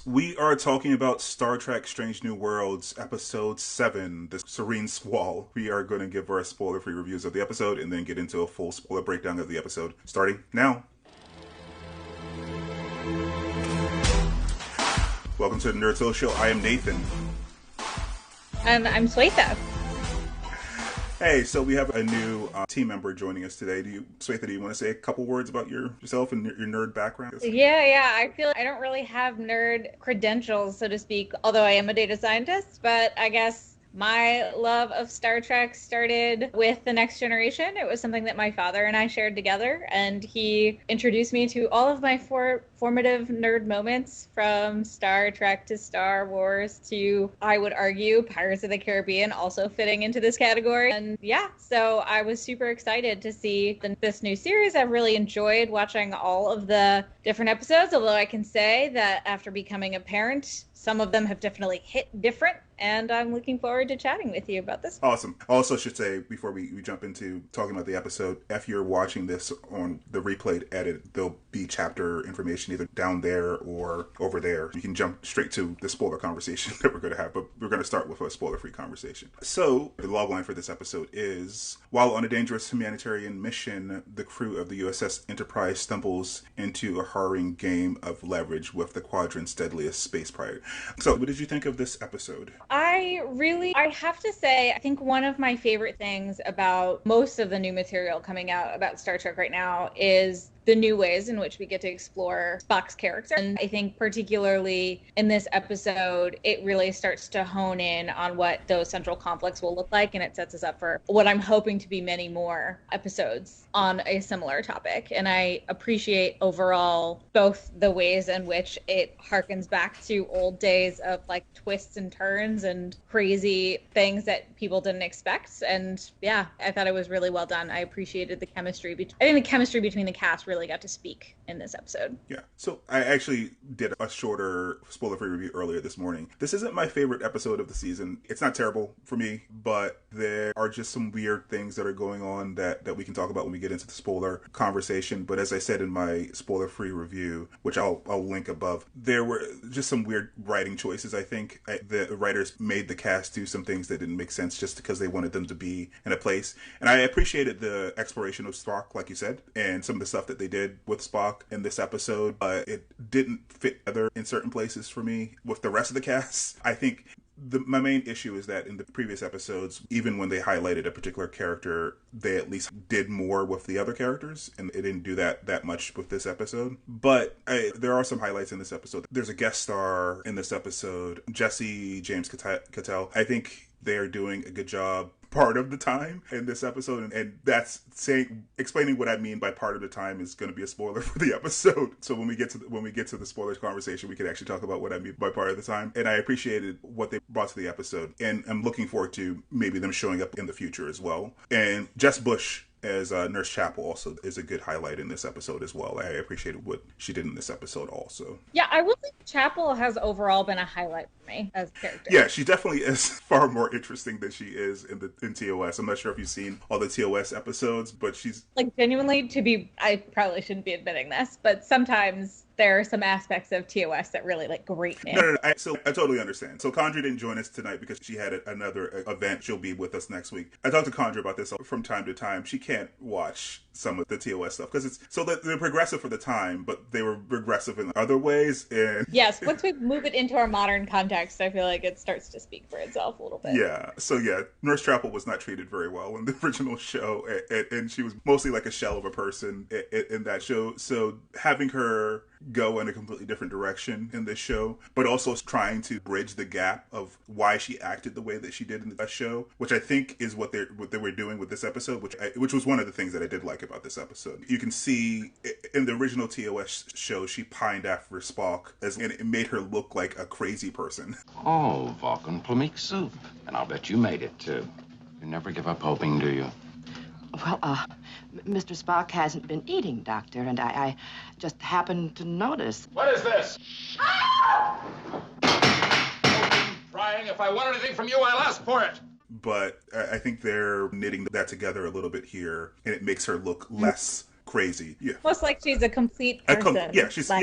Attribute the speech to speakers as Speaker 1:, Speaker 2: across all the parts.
Speaker 1: We are talking about Star Trek Strange New Worlds, Episode 7, the Serene Squall. We are going to give our spoiler-free reviews of the episode and then get into a full spoiler breakdown of the episode, starting now. Welcome to the Nerd Soul Show. I am Nathan.
Speaker 2: And I'm Swetha.
Speaker 1: Hey, so we have a new team member joining us today. Swetha, do you want to say a couple words about yourself and your nerd background?
Speaker 2: Yeah. I feel I don't really have nerd credentials, so to speak, although I am a data scientist. But I guess my love of Star Trek started with The Next Generation. It was something that my father and I shared together, and he introduced me to all of my formative nerd moments, from Star Trek to Star Wars to, I would argue, Pirates of the Caribbean also fitting into this category. And yeah, so I was super excited to see this new series. I've really enjoyed watching all of the different episodes, although I can say that after becoming a parent, some of them have definitely hit different, and I'm looking forward to chatting with you about this.
Speaker 1: Awesome. Also should say, before we jump into talking about the episode, if you're watching this on the replayed edit, there'll be chapter information either down there or over there. You can jump straight to the spoiler conversation that we're going to have, but we're going to start with a spoiler-free conversation. So, the logline for this episode is, while on a dangerous humanitarian mission, the crew of the U.S.S. Enterprise stumbles into a harrowing game of leverage with the quadrant's deadliest space pirate. So, what did you think of this episode?
Speaker 2: I have to say, I think one of my favorite things about most of the new material coming out about Star Trek right now is the new ways in which we get to explore Spock's character. And I think particularly in this episode, it really starts to hone in on what those central conflicts will look like, and it sets us up for what I'm hoping to be many more episodes on a similar topic. And I appreciate overall both the ways in which it harkens back to old days of like twists and turns and crazy things that people didn't expect. And yeah, I thought it was really well done. I appreciated the chemistry. I think the chemistry between the cast really got to speak in this episode.
Speaker 1: Yeah. So I actually did a shorter spoiler-free review earlier this morning. This isn't my favorite episode of the season. It's not terrible for me, but there are just some weird things that are going on that we can talk about when we get into the spoiler conversation. But as I said in my spoiler-free review, which I'll link above, there were just some weird writing choices. I think the writers made the cast do some things that didn't make sense just because they wanted them to be in a place. And I appreciated the exploration of Spock, like you said, and some of the stuff that they did with Spock in this episode, but it didn't fit together in certain places for me with the rest of the cast. I think my main issue is that in the previous episodes, even when they highlighted a particular character, they at least did more with the other characters, and it didn't do that much with this episode. But there are some highlights in this episode. There's a guest star in this episode, Jesse James Cattell. I think they are doing a good job part of the time in this episode, and that's explaining what I mean by part of the time is going to be a spoiler for the episode. So when we get to the spoilers conversation, we can actually talk about what I mean by part of the time. And I appreciated what they brought to the episode, and I'm looking forward to maybe them showing up in the future as well. And Jess Bush as Nurse Chapel also is a good highlight in this episode as well. I appreciated what she did in this episode also.
Speaker 2: Yeah, I will think Chapel has overall been a highlight for me as a character.
Speaker 1: Yeah, she definitely is far more interesting than she is in TOS. I'm not sure if you've seen all the TOS episodes, but she's
Speaker 2: like genuinely I probably shouldn't be admitting this, but sometimes there are some aspects of TOS that really like grate me.
Speaker 1: No. I totally understand. So Condra didn't join us tonight because she had another event. She'll be with us next week. I talked to Condra about this from time to time. She can't watch some of the TOS stuff because they're progressive for the time, but they were regressive in other ways. And
Speaker 2: yes, once we move it into our modern context, I feel like it starts to speak for itself a little bit.
Speaker 1: Yeah. So yeah, Nurse Chapel was not treated very well in the original show, and she was mostly like a shell of a person in that show. So having her go in a completely different direction in this show, but also trying to bridge the gap of why she acted the way that she did in the show, which I think is what they were doing with this episode, which was one of the things that I did like about this episode. You can see in the original TOS show, she pined after Spock, and it made her look like a crazy person.
Speaker 3: Oh, Vulcan plummeek soup. And I'll bet you made it, too. You never give up hoping, do you?
Speaker 4: Well, Mr. Spock hasn't been eating, Doctor, and I just happened to notice.
Speaker 5: What is this? Trying. If I want anything from you, I'll ask for it.
Speaker 1: But I think they're knitting that together a little bit here, and it makes her look less crazy. Yeah.
Speaker 2: Most like she's a complete person.
Speaker 1: She's a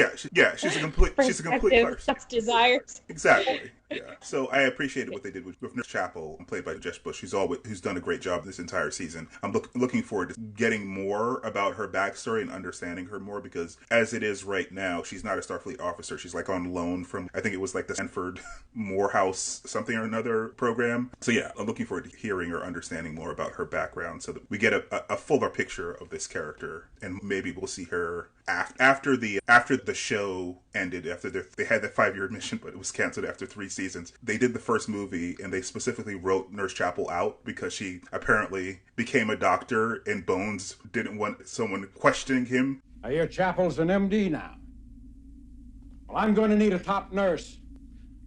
Speaker 1: complete person.
Speaker 2: Desires.
Speaker 1: Exactly. Yeah. So I appreciated what they did with Nurse Chapel, played by Jess Bush. Who's done a great job this entire season. I'm looking forward to getting more about her backstory and understanding her more, because as it is right now, she's not a Starfleet officer. She's like on loan from, I think it was like the Stanford Morehouse something or another program. So yeah, I'm looking forward to hearing or understanding more about her background so that we get a fuller picture of this character, and maybe we'll see her after the show ended, after they had the 5-year mission, but it was canceled after 3 seasons. They did the first movie, and they specifically wrote Nurse Chapel out because she apparently became a doctor, and Bones didn't want someone questioning him.
Speaker 6: I hear Chapel's an MD now. Well, I'm going to need a top nurse,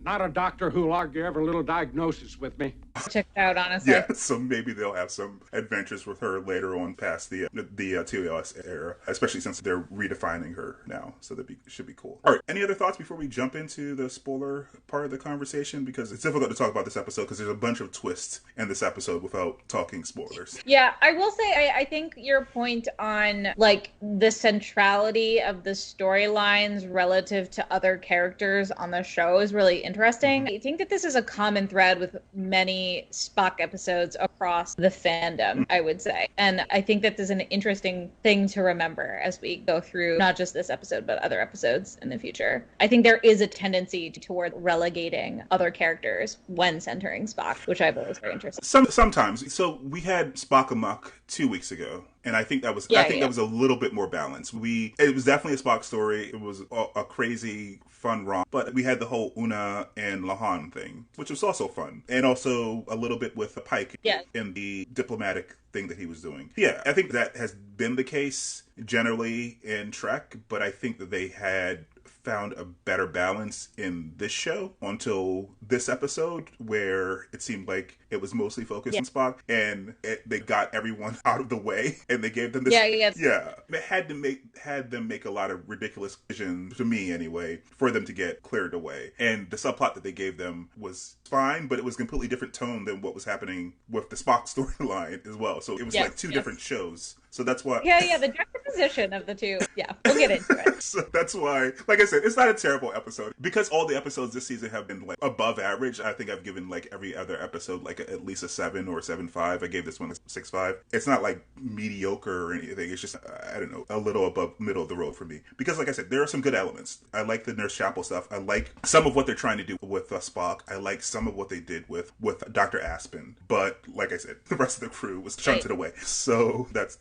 Speaker 6: not a doctor who'll argue every little diagnosis with me.
Speaker 2: Check it out, honestly.
Speaker 1: Yeah, so maybe they'll have some adventures with her later on past the TOS era, especially since they're redefining her now. So that should be cool. All right, any other thoughts before we jump into the spoiler part of the conversation? Because it's difficult to talk about this episode because there's a bunch of twists in this episode without talking spoilers.
Speaker 2: Yeah, I will say I think your point on like the centrality of the storylines relative to other characters on the show is really interesting. I think that this is a common thread with many Spock episodes across the fandom, I would say. And I think that this is an interesting thing to remember as we go through not just this episode, but other episodes in the future. I think there is a tendency toward relegating other characters when centering Spock, which I thought was very interesting.
Speaker 1: Sometimes. So we had Spock Amok 2 weeks ago, and I think that was that was a little bit more balanced. It was definitely a Spock story. It was a crazy, fun romp, but we had the whole Una and Lahan thing, which was also fun, and also a little bit with Pike in the diplomatic thing that he was doing. Yeah, I think that has been the case generally in Trek, but I think that they had found a better balance in this show until this episode, where it seemed like it was mostly focused on Spock, and they got everyone out of the way, and they gave them this. It had them make a lot of ridiculous decisions, to me anyway, for them to get cleared away. And the subplot that they gave them was fine, but it was a completely different tone than what was happening with the Spock storyline as well. So it was like two different shows. So that's why.
Speaker 2: The juxtaposition of the two. Yeah, we'll get into it.
Speaker 1: So that's why, like I said, it's not a terrible episode. Because all the episodes this season have been like above average, I think I've given like every other episode like at least a 7 or 7.5. I gave this one a 6.5. It's not like mediocre or anything. It's just, I don't know, a little above middle of the road for me. Because like I said, there are some good elements. I like the Nurse Chapel stuff. I like some of what they're trying to do with Spock. I like some of what they did with Dr. Aspen. But like I said, the rest of the crew was shunted away. So that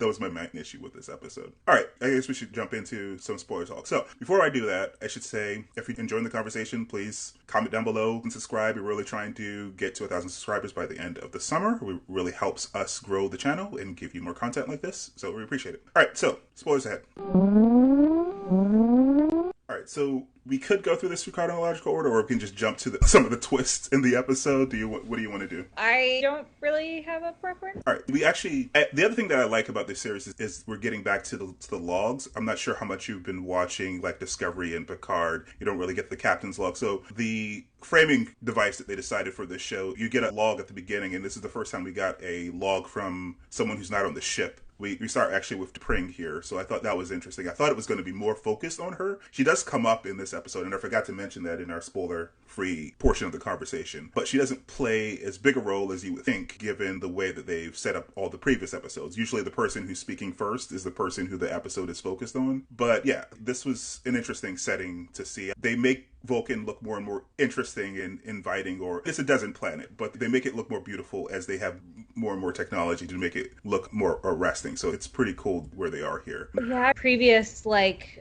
Speaker 1: was my main issue with this episode. All right, I guess we should jump into some spoiler talk. So before I do that, I should say, if you're enjoying the conversation, please comment down below and subscribe. We're really trying to get to 1,000 subscribers by the end of the summer. It really helps us grow the channel and give you more content like this. So we appreciate it. All right, so spoilers ahead. All right, so we could go through this in chronological order, or we can just jump to some of the twists in the episode. What do you want to do?
Speaker 2: I don't really have a preference.
Speaker 1: All right, the other thing that I like about this series is we're getting back to the logs. I'm not sure how much you've been watching like Discovery and Picard. You don't really get the captain's log. So the framing device that they decided for this show, you get a log at the beginning, and this is the first time we got a log from someone who's not on the ship. We start actually with Pring here, so I thought that was interesting. I thought it was going to be more focused on her. She does come up in this episode, and I forgot to mention that in our spoiler-free portion of the conversation. But she doesn't play as big a role as you would think, given the way that they've set up all the previous episodes. Usually the person who's speaking first is the person who the episode is focused on. But yeah, this was an interesting setting to see. They make Vulcan look more and more interesting and inviting, or it's a desert planet, but they make it look more beautiful as they have more and more technology to make it look more arresting. So it's pretty cool where they are here.
Speaker 2: Yeah, previous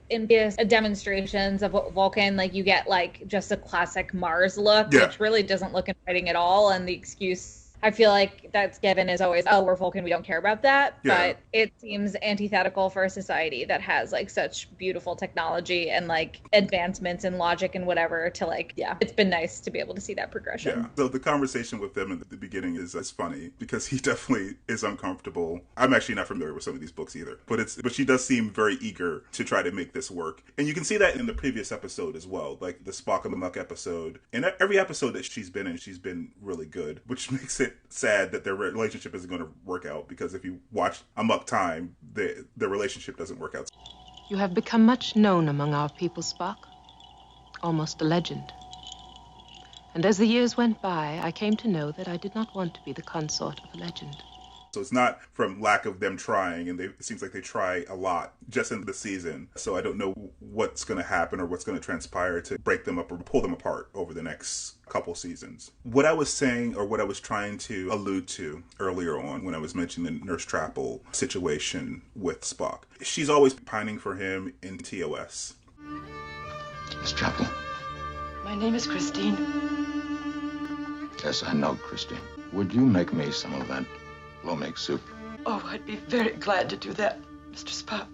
Speaker 2: demonstrations of Vulcan, like you get like just a classic Mars look, which really doesn't look inviting at all, and the excuse I feel like that's given is always, oh, we're Vulcan, we don't care about that. Yeah. But it seems antithetical for a society that has like such beautiful technology and like advancements in logic and whatever to like, it's been nice to be able to see that progression.
Speaker 1: Yeah. So the conversation with them in the beginning is funny because he definitely is uncomfortable. I'm actually not familiar with some of these books either, but she does seem very eager to try to make this work. And you can see that in the previous episode as well, like the Spock and the Muck episode. And every episode that she's been in, she's been really good, which makes it it sad that their relationship isn't going to work out, because if you watch Amok Time, their relationship doesn't work out.
Speaker 7: You have become much known among our people, Spock. Almost a legend. And as the years went by, I came to know that I did not want to be the consort of a legend.
Speaker 1: So it's not from lack of them trying, and it seems like they try a lot just in the season. So I don't know what's going to happen or what's going to transpire to break them up or pull them apart over the next couple seasons. What I was saying, or what I was trying to allude to earlier on when I was mentioning the Nurse Chapel situation with Spock, she's always pining for him in TOS.
Speaker 3: Miss Chapel.
Speaker 4: My name is Christine.
Speaker 3: Yes, I know, Christine. Would you make me some of that lo-make soup?
Speaker 4: Oh, I'd be very glad to do that, Mr. Spock.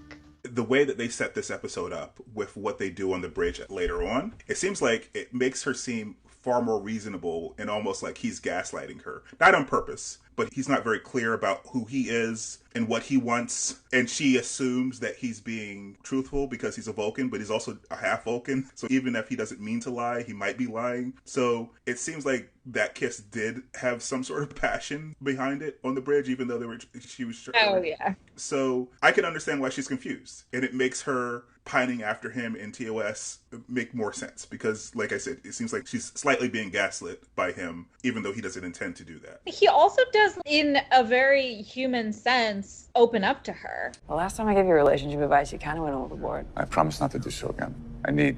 Speaker 1: The way that they set this episode up with what they do on the bridge later on, it seems like it makes her seem far more reasonable and almost like he's gaslighting her. Not on purpose, but he's not very clear about who he is and what he wants. And she assumes that he's being truthful because he's a Vulcan, but he's also a half Vulcan. So even if he doesn't mean to lie, he might be lying. So it seems like that kiss did have some sort of passion behind it on the bridge, even though she was sure.
Speaker 2: Oh, yeah.
Speaker 1: So I can understand why she's confused. And it makes her pining after him in TOS make more sense, because like I said, it seems like she's slightly being gaslit by him, even though he doesn't intend to do that.
Speaker 2: He also does, in a very human sense, open up to her.
Speaker 8: The last time I gave you relationship advice, you kind of went overboard.
Speaker 9: I promise not to do so again. I need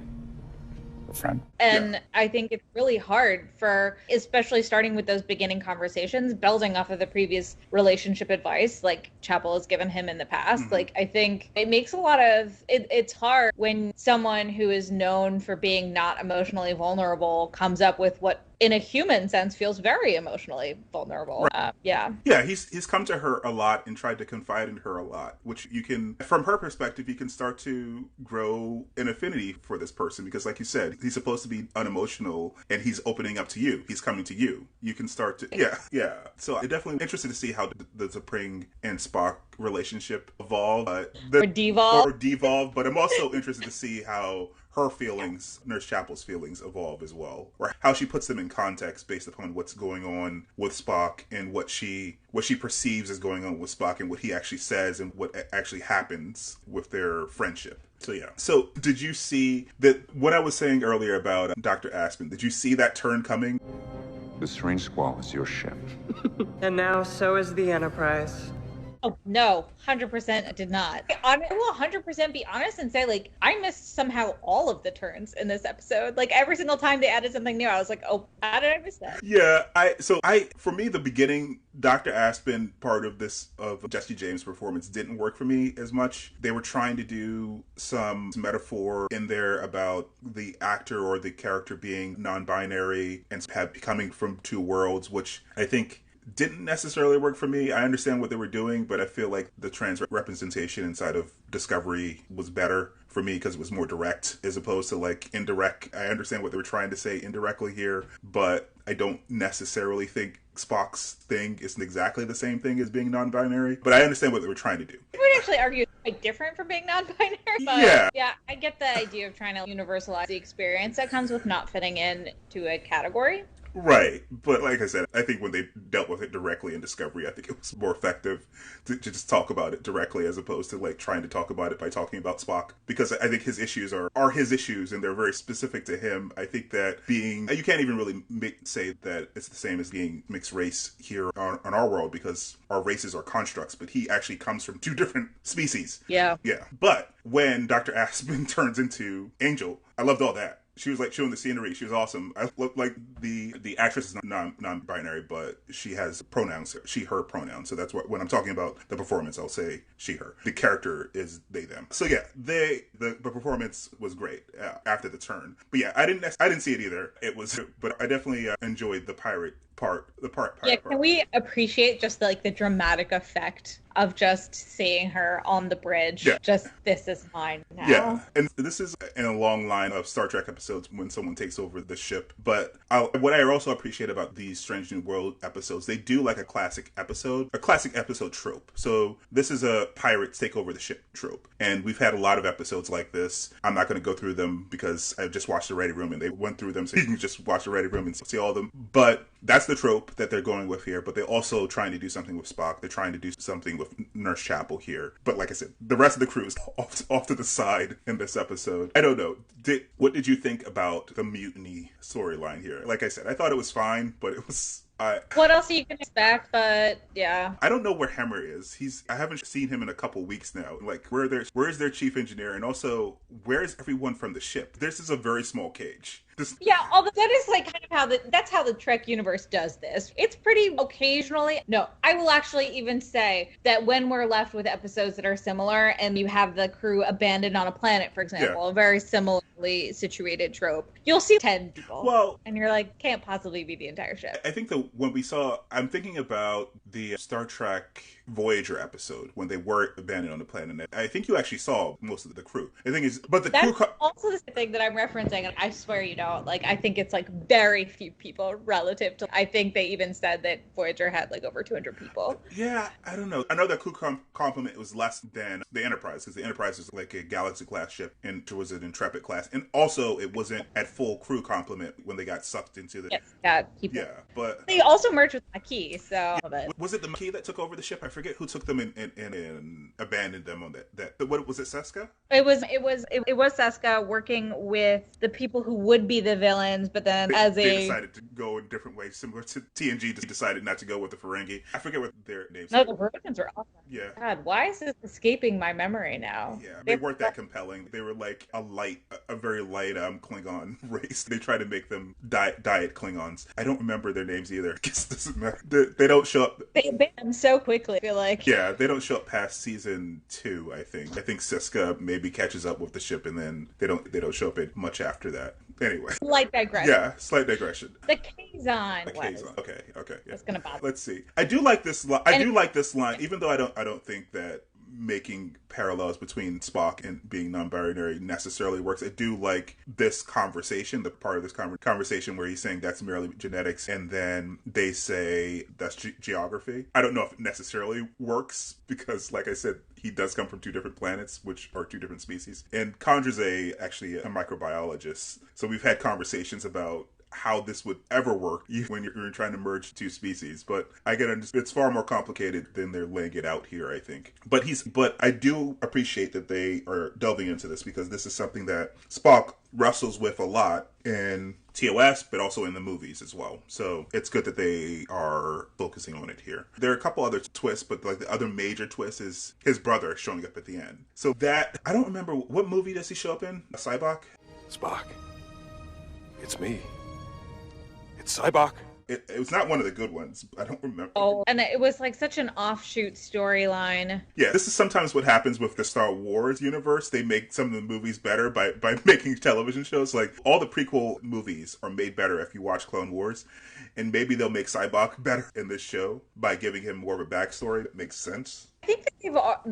Speaker 9: a friend.
Speaker 2: And I think it's really hard for, especially starting with those beginning conversations, building off of the previous relationship advice like Chapel has given him in the past.
Speaker 1: Mm-hmm.
Speaker 2: Like, I think it makes a lot of, it's hard when someone who is known for being not emotionally vulnerable comes up with what, in a human sense, feels very emotionally vulnerable.
Speaker 1: Right.
Speaker 2: Yeah,
Speaker 1: he's come to her a lot and tried to confide in her a lot, which you can, from her perspective, you can start to grow an affinity for this person, because like you said, he's supposed to be unemotional and he's opening up to you. He's coming to you. You can start to, yeah. So I'm definitely interested to see how the T'Pring and Spock relationship evolve.
Speaker 2: Or devolve.
Speaker 1: But I'm also interested to see how her feelings, Nurse Chapel's feelings, evolve as well, or how she puts them in context based upon what's going on with Spock and what she perceives is going on with Spock and what he actually says and what actually happens with their friendship. So yeah. So did you see that what I was saying earlier about Dr. Aspen? Did you see that turn coming?
Speaker 9: The Serene Squall is your ship.
Speaker 8: And now so is the Enterprise.
Speaker 2: Oh, no, 100% I did not. I will 100% be honest and say, like, I missed somehow all of the turns in this episode. Like, every single time they added something new, I was like, oh, how did I miss that?
Speaker 1: Yeah, for me, the beginning, Dr. Aspen part of Jesse James' performance didn't work for me as much. They were trying to do some metaphor in there about the actor or the character being non-binary and coming from two worlds, which I think didn't necessarily work for me. I understand what they were doing, but I feel like the trans representation inside of Discovery was better for me because it was more direct as opposed to like indirect. I understand what they were trying to say indirectly here, but I don't necessarily think Spock's thing isn't exactly the same thing as being non-binary, but I understand what they were trying to do.
Speaker 2: I would actually argue it's quite different from being non-binary, but yeah, I get the idea of trying to universalize the experience that comes with not fitting in to a category.
Speaker 1: Right, but like I said, I think when they dealt with it directly in Discovery, I think it was more effective to just talk about it directly as opposed to like trying to talk about it by talking about Spock, because I think his issues are his issues and they're very specific to him. I think that you can't even really say that it's the same as being mixed race here on our world, because our races are constructs, but he actually comes from two different species.
Speaker 2: Yeah.
Speaker 1: But when Dr. Aspen turns into Angel, I loved all that. She was like showing the scenery. She was awesome. I look like the actress is non-binary, but she has pronouns. She, her pronouns. So that's what, when I'm talking about the performance, I'll say she, her. The character is they, them. So yeah, the performance was great after the turn. But yeah, I didn't see it either. But I definitely enjoyed the pirate part.
Speaker 2: Can we appreciate just like the dramatic effect of just seeing her on the bridge?
Speaker 1: Yeah.
Speaker 2: Just, this is mine now.
Speaker 1: Yeah, and this is in a long line of Star Trek episodes when someone takes over the ship. But what I also appreciate about these Strange New World episodes, they do like a classic episode trope. So this is a pirates take over the ship trope. And we've had a lot of episodes like this. I'm not going to go through them because I just watched the Ready Room and they went through them. So you can just watch the Ready Room and see all of them. But that's the trope that they're going with here, but they're also trying to do something with Spock. They're trying to do something with Nurse Chapel here. But like I said, the rest of the crew is off to the side in this episode. I don't know. What did you think about the mutiny storyline here? Like I said, I thought it was fine, but it was...
Speaker 2: what else you can expect, but yeah.
Speaker 1: I don't know where Hemmer is. I haven't seen him in a couple weeks now. Like, where's their chief engineer? And also, where's everyone from the ship? This is a very small cage.
Speaker 2: Yeah, although that is like kind of that's how the Trek universe does this. It's pretty occasionally. No, I will actually even say that when we're left with episodes that are similar and you have the crew abandoned on a planet, for example, a very similarly situated trope, you'll see 10 people.
Speaker 1: Well,
Speaker 2: and you're like, can't possibly be the entire ship.
Speaker 1: I think that when I'm thinking about the Star Trek Voyager episode when they were abandoned on the planet. I think you actually saw most of the crew. The thing is, but
Speaker 2: that's also the thing that I'm referencing, and I swear you don't. Like, I think it's like very few people relative to. I think they even said that Voyager had like over 200 people.
Speaker 1: Yeah, I don't know. I know that crew complement was less than the Enterprise, because the Enterprise was like a Galaxy class ship, and it was an Intrepid class, and also it wasn't at full crew complement when they got sucked into the.
Speaker 2: Yes,
Speaker 1: yeah, but
Speaker 2: they also merged with Maquis. So
Speaker 1: was it the Maquis that took over the ship? I forget who took them and abandoned them on that. What was it? Seska?
Speaker 2: It was Seska working with the people who would be the villains, but then they
Speaker 1: decided to go a different way, similar to TNG. Decided not to go with the Ferengi. I forget what their names.
Speaker 2: No, the Romans were awesome.
Speaker 1: Yeah.
Speaker 2: God, why is this escaping my memory now?
Speaker 1: Yeah, they weren't that compelling. They were like a very light Klingon race. They tried to make them diet Klingons. I don't remember their names either. I guess it doesn't matter. They don't show up.
Speaker 2: They abandoned so quickly. I feel like.
Speaker 1: Yeah, they don't show up past season 2. I think Siska maybe catches up with the ship, and then they don't show up much after that. Anyway.
Speaker 2: Slight digression.
Speaker 1: Yeah, slight digression.
Speaker 2: The Kazon.
Speaker 1: Okay. Yeah.
Speaker 2: That's gonna bother.
Speaker 1: Let's see. I do like this line, even though I don't think that making parallels between Spock and being non-binary necessarily works. I do like this conversation, the part of this conversation where he's saying that's merely genetics, and then they say that's geography. I don't know if it necessarily works, because like I said, he does come from 2 different planets, which are 2 different species. And Condra's actually a microbiologist, so we've had conversations about how this would ever work when you're trying to merge 2 species, but I get it's far more complicated than they're laying it out here, I think. But I do appreciate that they are delving into this, because this is something that Spock wrestles with a lot in TOS, but also in the movies as well. So it's good that they are focusing on it here. There are a couple other twists, but like the other major twist is his brother showing up at the end. So that, I don't remember, what movie does he show up in? Cybok?
Speaker 10: Spock. It's me. It's Cybok.
Speaker 1: It was not one of the good ones. I don't remember.
Speaker 2: Oh, and it was like such an offshoot storyline.
Speaker 1: Yeah, this is sometimes what happens with the Star Wars universe. They make some of the movies better by making television shows. Like, all the prequel movies are made better if you watch Clone Wars. And maybe they'll make Cybok better in this show by giving him more of a backstory that makes sense.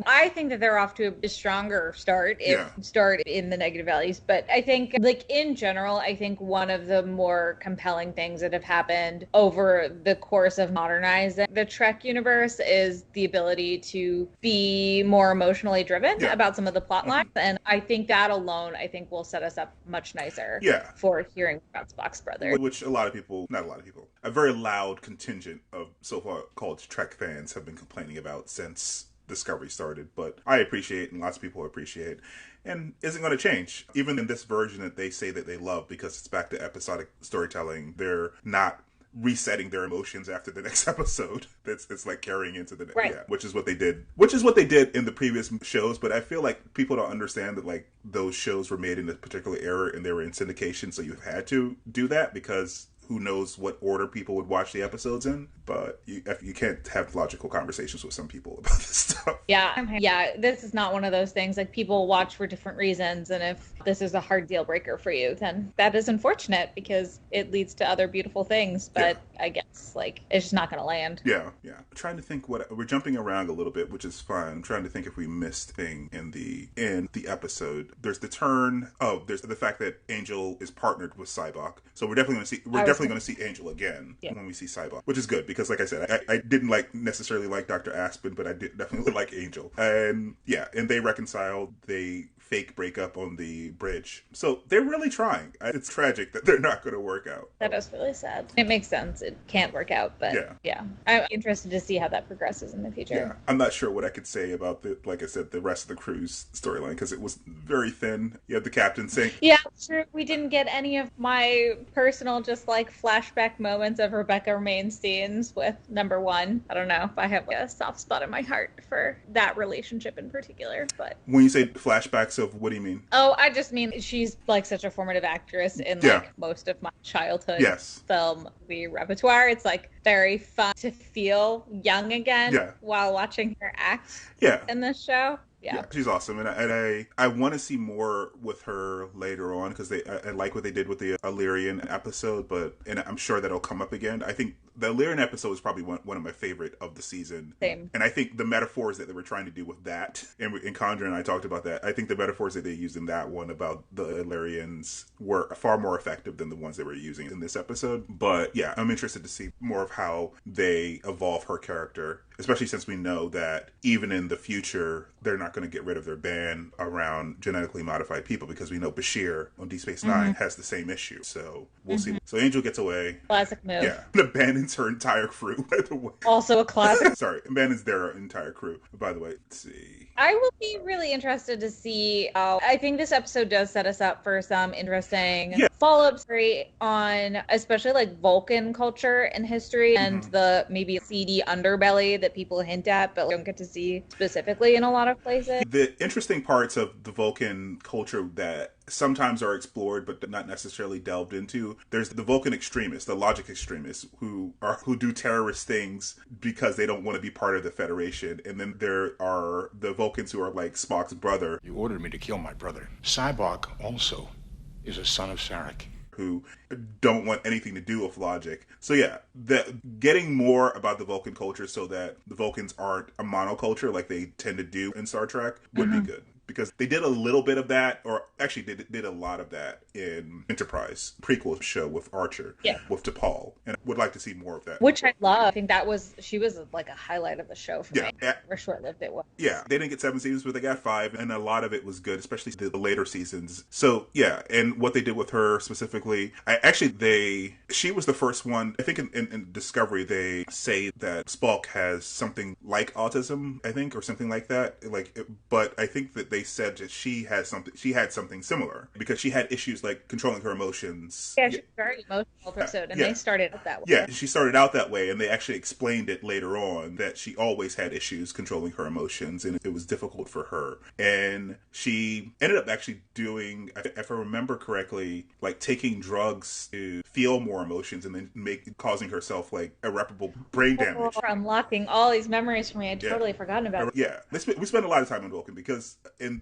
Speaker 2: I think that they're off to a stronger start start in the negative values. But I think, like, in general, I think one of the more compelling things that have happened over the course of modernizing the Trek universe is the ability to be more emotionally driven about some of the plot lines. And I think that alone, will set us up much nicer for hearing about Spock's brother.
Speaker 1: Which not a lot of people, a very loud contingent of so-called Trek fans have been complaining about since Discovery started, but I appreciate, and lots of people appreciate, and isn't going to change. Even in this version that they say that they love, because it's back to episodic storytelling, they're not resetting their emotions after the next episode. It's like carrying into the next, which is what they did in the previous shows. But I feel like people don't understand that, like, those shows were made in a particular era and they were in syndication, so you had to do that, because who knows what order people would watch the episodes in. But you can't have logical conversations with some people about this stuff.
Speaker 2: Yeah, this is not one of those things. Like, people watch for different reasons, and if this is a hard deal breaker for you, then that is unfortunate, because it leads to other beautiful things. But I guess, like, it's just not going to land.
Speaker 1: Yeah. I'm trying to think we're jumping around a little bit, which is fine. I'm trying to think if we missed thing in the episode. There's the turn. Oh, there's the fact that Angel is partnered with Cybok. So we're definitely going to see Angel again when we see Cybok, which is good, because like I said, I didn't necessarily like Dr. Aspen, but I did definitely like Angel. And and they reconciled. They fake breakup on the bridge. So they're really trying. It's tragic that they're not going to work out.
Speaker 2: That is really sad. It makes sense. It can't work out, but yeah. I'm interested to see how that progresses in the future.
Speaker 1: Yeah, I'm not sure what I could say about like I said, the rest of the crew's storyline, because it was very thin. You have the captain saying...
Speaker 2: Yeah, sure. We didn't get any of my personal, just like flashback moments of Rebecca Romaine scenes with number one. I don't know if I have a soft spot in my heart for that relationship in particular, but...
Speaker 1: When you say flashbacks of, what do you mean?
Speaker 2: Oh, I just mean she's like such a formative actress in like most of my childhood film repertoire. It's like very fun to feel young again while watching her act in this show. Yeah,
Speaker 1: she's awesome, and I want to see more with her later on, because I like what they did with the Illyrian episode, and I'm sure that'll come up again. I think the Illyrian episode is probably one of my favorite of the season.
Speaker 2: Same.
Speaker 1: And I think the metaphors that they were trying to do with that, and Condra and I talked about that, I think the metaphors that they used in that one about the Illyrians were far more effective than the ones they were using in this episode. But yeah, I'm interested to see more of how they evolve her character, especially since we know that even in the future, they're not going to get rid of their ban around genetically modified people, because we know Bashir on Deep Space Nine has the same issue. So we'll see. So Angel gets away.
Speaker 2: Classic move.
Speaker 1: Yeah. And abandons her entire crew, by the way.
Speaker 2: Also a classic.
Speaker 1: Sorry. Abandons their entire crew, by the way. Let's see.
Speaker 2: I will be really interested to see. I think this episode does set us up for some interesting follow-up story on, especially like Vulcan culture and history, and the maybe seedy underbelly that people hint at, but don't get to see specifically in a lot of places.
Speaker 1: The interesting parts of the Vulcan culture that sometimes are explored but not necessarily delved into. There's the Vulcan extremists, the logic extremists, who do terrorist things because they don't want to be part of the Federation. And then there are the Vulcans who are like Spock's brother.
Speaker 11: You ordered me to kill my brother. Sybok also is a son of Sarek,
Speaker 1: who don't want anything to do with logic. So yeah, getting more about the Vulcan culture so that the Vulcans aren't a monoculture like they tend to do in Star Trek would be good. Because they did a little bit of that, or actually did a lot of that in Enterprise prequel show with Archer, with T'Pol, and I would like to see more of that.
Speaker 2: Which I love. I think she was like a highlight of the show for me. How short-lived it was.
Speaker 1: Yeah, they didn't get 7 seasons, but they got 5, and a lot of it was good, especially the later seasons. So yeah, and what they did with her specifically, she was the first one. I think in Discovery they say that Spock has something like autism, I think, or something like that. But I think that they said that she had something similar, because she had issues like controlling her emotions.
Speaker 2: Yeah, she's a very emotional person, and they started out that way.
Speaker 1: Yeah, she started out that way, and they actually explained it later on that she always had issues controlling her emotions, and it was difficult for her. And she ended up actually doing, if I remember correctly, like taking drugs to feel more emotions, and then causing herself like irreparable brain damage.
Speaker 2: Unlocking all these memories for me. I'd totally forgotten about it.
Speaker 1: Yeah, we spent a lot of time on Vulcan, because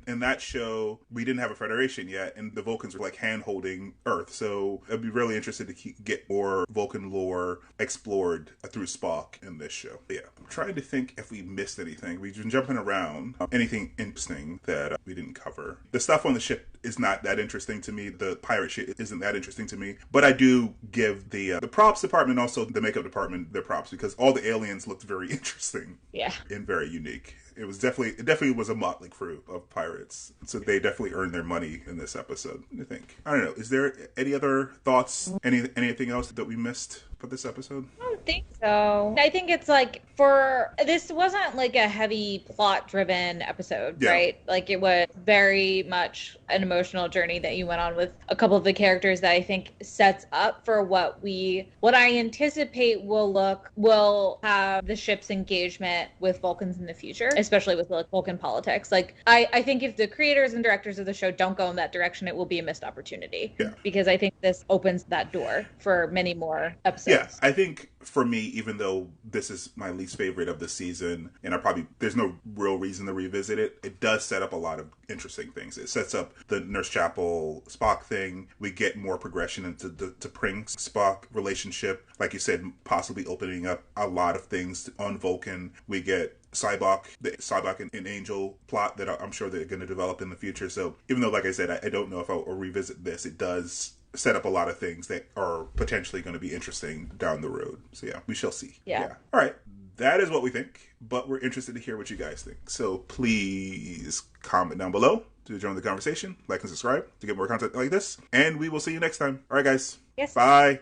Speaker 1: in that show, we didn't have a Federation yet, and the Vulcans were like hand-holding Earth. So I'd be really interested to get more Vulcan lore explored through Spock in this show. Yeah, I'm trying to think if we missed anything. We've been jumping around. Anything interesting that we didn't cover. The stuff on the ship is not that interesting to me. The pirate shit isn't that interesting to me. But I do give the props department, also the makeup department, their props, because all the aliens looked very interesting.
Speaker 2: Yeah.
Speaker 1: And very unique. It definitely was a motley crew of pirates. So they definitely earned their money in this episode, I think. I don't know. Is there any other thoughts? Anything else that we missed for this episode?
Speaker 2: I don't think so. I think it's like, this wasn't like a heavy plot driven episode, right? Like it was very much an emotional journey that you went on with a couple of the characters that I think sets up for what I anticipate will have the ship's engagement with Vulcans in the future, especially with like Vulcan politics. Like I think if the creators and directors of the show don't go in that direction, it will be a missed opportunity.
Speaker 1: Yeah.
Speaker 2: Because I think this opens that door for many more episodes.
Speaker 1: Yeah, I think for me, even though this is my least favorite of the season, and there's no real reason to revisit it, it does set up a lot of interesting things. It sets up the Nurse Chapel Spock thing. We get more progression into the Pring Spock relationship. Like you said, possibly opening up a lot of things on Vulcan. We get the Sybok and Angel plot that I'm sure they're going to develop in the future. So even though, like I said, I don't know if I'll revisit this, it does set up a lot of things that are potentially going to be interesting down the road. So yeah, we shall see.
Speaker 2: Yeah.
Speaker 1: All right. That is what we think, but we're interested to hear what you guys think. So please comment down below. to join the conversation. Like and subscribe to get more content like this. And we will see you next time. All right, guys.
Speaker 2: Yes.
Speaker 1: Bye.